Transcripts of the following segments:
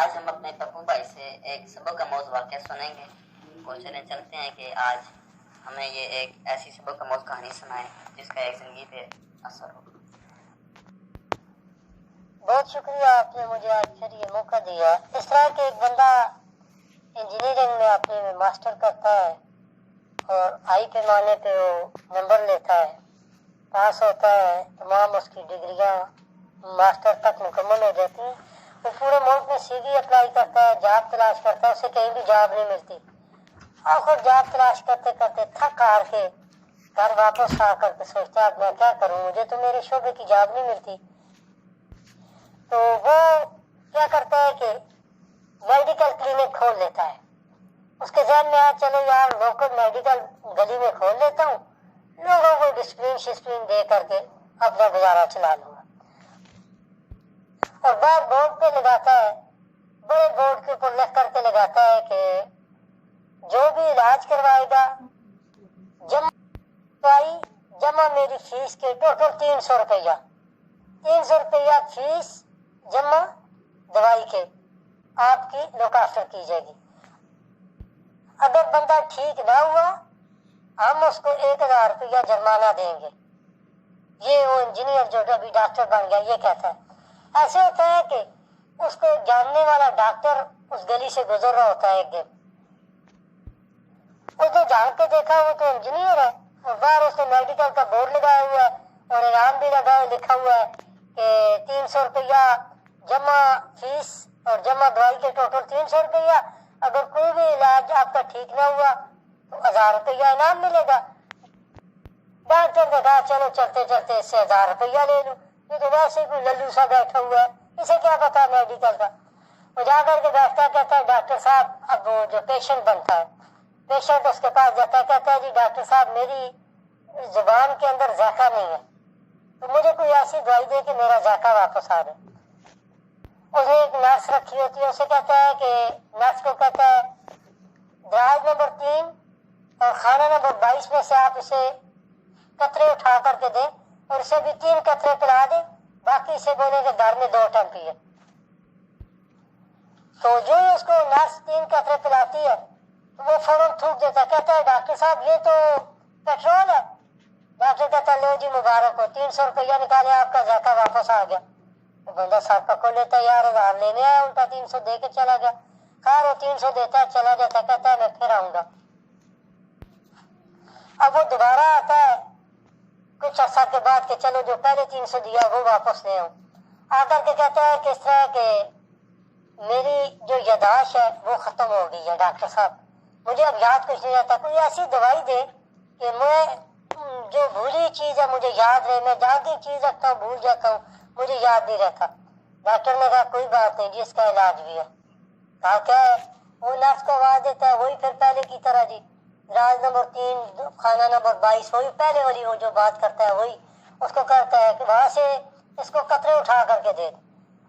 आज हम अपने पप्पू भाई से एक सबक का मौज़ वाक़या सुनेंगे और चलें चलते हैं कि आज हमें ये एक ऐसी सबक का मौज़ कहानी सुनाए जिसका एक ज़िंदगी पे असर हो। बहुत शुक्रिया, आपने मुझे आज फिर ये मौका दिया। इस तरह के एक बंदा इंजीनियरिंग में अपने में मास्टर करता है और हाई पैमाने पे वो नंबर लेता है, पास होता है, तमाम उसकी डिग्रियां मास्टर तक मुकम्मल हो जाती हैं। वो पूरे मुल्क में सीवी अप्लाई करता है, जॉब तलाश करता है, उसे कहीं भी जॉब नहीं मिलती। आखिर जॉब तलाश करते करते थक हार के घर वापस आकर के सोचता है मैं क्या करूं, मुझे तो मेरे शोबे की जॉब नहीं मिलती। तो वो क्या करता है कि मेडिकल क्लिनिक खोल लेता है। उसके ज़हन में आया चलो यार लोकल मेडिकल गली में खोल लेता हूँ, लोगों को डिस्प्लिन दे करके अपना गुजारा चला लूंगा। और बाहर बोर्ड पे लगाता है, बड़े बोर्ड के ऊपर लिख करके लगाता है कि जो भी इलाज करवाएगा जमा मेरी फीस के टोटल 300 रुपया, 300 रुपया फीस जमा दवाई के आपकी लोक आफ्टर की जाएगी। अगर बंदा ठीक ना हुआ हम उसको 1000 रुपया जुर्माना देंगे। ये वो इंजीनियर जो अभी डॉक्टर बन गया ये कहता है। ऐसे होता है कि उसको जानने वाला डॉक्टर उस गली से गुजर रहा होता है एक दिन, उसने जान के देखा वो तो इंजीनियर है और बाहर उसने मेडिकल का बोर्ड लगाया हुआ है और इनाम भी लिखा हुआ है कि 300 रुपया जमा फीस और जमा दवाई के टोटल 300 रुपया। अगर कोई भी इलाज आपका ठीक ना हुआ तो 1000 रुपया इनाम मिलेगा। डॉक्टर ने कहा चलो चलते चलते इससे 1000 रुपया ले लूं, ये तो वैसे कोई लल्लू सा बैठा हुआ है, इसे क्या पता मेडिकल का। वो जाकर के बैठता कहता है डॉक्टर साहब, अब वो जो पेशेंट बनता है, पेशेंट उसके पास जाता है, कहता है जी डॉक्टर साहब मेरी जुबान के अंदर जायका नहीं है, तो मुझे कोई ऐसी दवाई दे कि मेरा जायका वापस आ जाए। उसने एक नर्स रखी होती है, उसे कहता है कि नर्स को कहता है दराज नंबर 3 और खाना नंबर 22 में से आप इसे कतरे उठा करके दें और इसे भी 3 कतरे पिला दें, बाकी इसे बोले कि घर में 2 टाइम पिए। तो जो ही उसको नर्स 3 कतरे पिलाती है तो वो फौरन थूक देता, कहता है डॉक्टर साहब ये तो पेट्रोल है। डॉक्टर कहता है लो जी मुबारक हो, 300 रुपया निकाले, आपका जायका वापस आ गया। तो बंदा सर पकड़ लेता है, यार 1000 लेने आया, उल्टा 300 दे के चला गया। खैर वो 300 देता है, चला जाता, कहता है मैं फिर आऊंगा। अब वो दोबारा आता है कुछ अर्सा के बाद कि चलो जो पहले 300 दिया वो वापस ले आऊं। आकर के कहता है किस तरह के मेरी जो यादाश्त है वो खत्म हो गई है डॉक्टर साहब, मुझे अब याद कुछ नहीं रहता, कोई ऐसी दवाई दे कि मैं जो भूली चीज है मुझे याद रहे। मैं जहाँ की चीज रखता हूँ भूल जाता हूँ, मुझे याद नहीं रहता। डॉक्टर ने कहा कोई बात नहीं जी, इसका इलाज भी है। कहा क्या है? वो नर्स को आवाज देता है, वही फिर पहले की तरह जी, राज नंबर 3 खाना नंबर 22, वही पहले वाली वो जो बात करता है वही। उसको कहता है कि वहां से इसको कतरे उठा करके दे।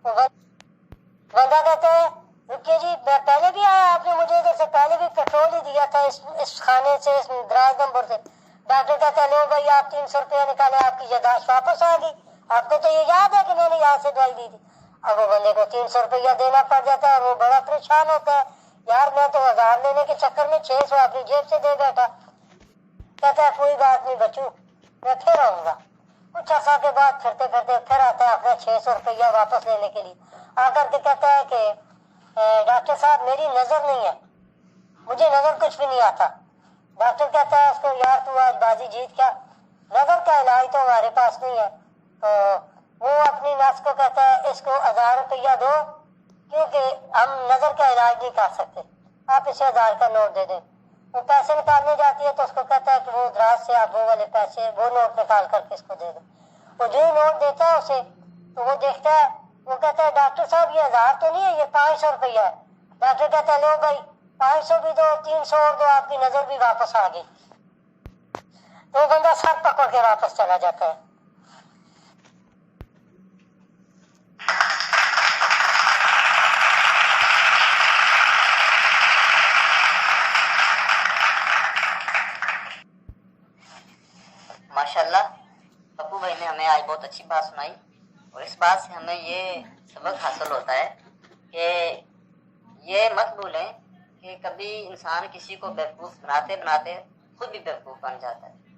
वो बंदा कहता है रुकिए जी, मैं पहले भी आया, आपने मुझे इधर से पहले भी पेट्रोल ही दिया था इस खाने से, इस दराज नंबर से। डॉक्टर कहता है लो भाई आप 300 रुपया निकाले, आपकी यादाश्त वापस आ गई, आपको तो ये याद है कि मैंने यहाँ से दवाई दी थी। अब वो बंदे को 300 रुपया देना पड़ जाता है और वो बड़ा परेशान होता है, यार मैं तो 1000 लेने के चक्कर में 600 अपनी जेब से दे बैठा। कहता है कोई बात नहीं बच्चू, मैं फिर आऊंगा। कुछ अर्सा के बाद फिरते फिरते फिर आता है अपना 600 रुपया वापस लेने के लिए। आकर के कहता है कि डॉक्टर साहब मेरी नजर नहीं है, मुझे नजर कुछ भी नहीं आता। डॉक्टर कहता है उसको यार तू आज बाजी जीत क्या, नजर का इलाज तो हमारे पास नहीं है। तो वो अपनी नर्स को कहता है इसको 1000 रुपया दो क्योंकि हम नजर का इलाज नहीं कर सकते, आप इसे 1000 का नोट दे दें। वो पैसे निकालने जाती है तो उसको कहता है कि वो दराज से आप वो वाले पैसे वो नोट निकाल करके इसको दे दो। वो जो ही नोट देता है उसे तो वो देखता है, वो कहता है डॉक्टर साहब ये 1000 तो नहीं है, ये 500 रुपया है। डॉक्टर कहता है लो भाई 500 भी दो, 300 और दो, आपकी नजर भी वापस आ गई। तो बंदा सर पकड़ के वापस चला जाता है। माशाल्लाह पप्पू भाई ने हमें आज बहुत अच्छी बात सुनाई और इस बात से हमें ये सबक हासिल होता है कि یہ مت بھولیں کہ کبھی انسان کسی کو بیوقوف بناتے بناتے خود بھی بیوقوف بن جاتا ہے.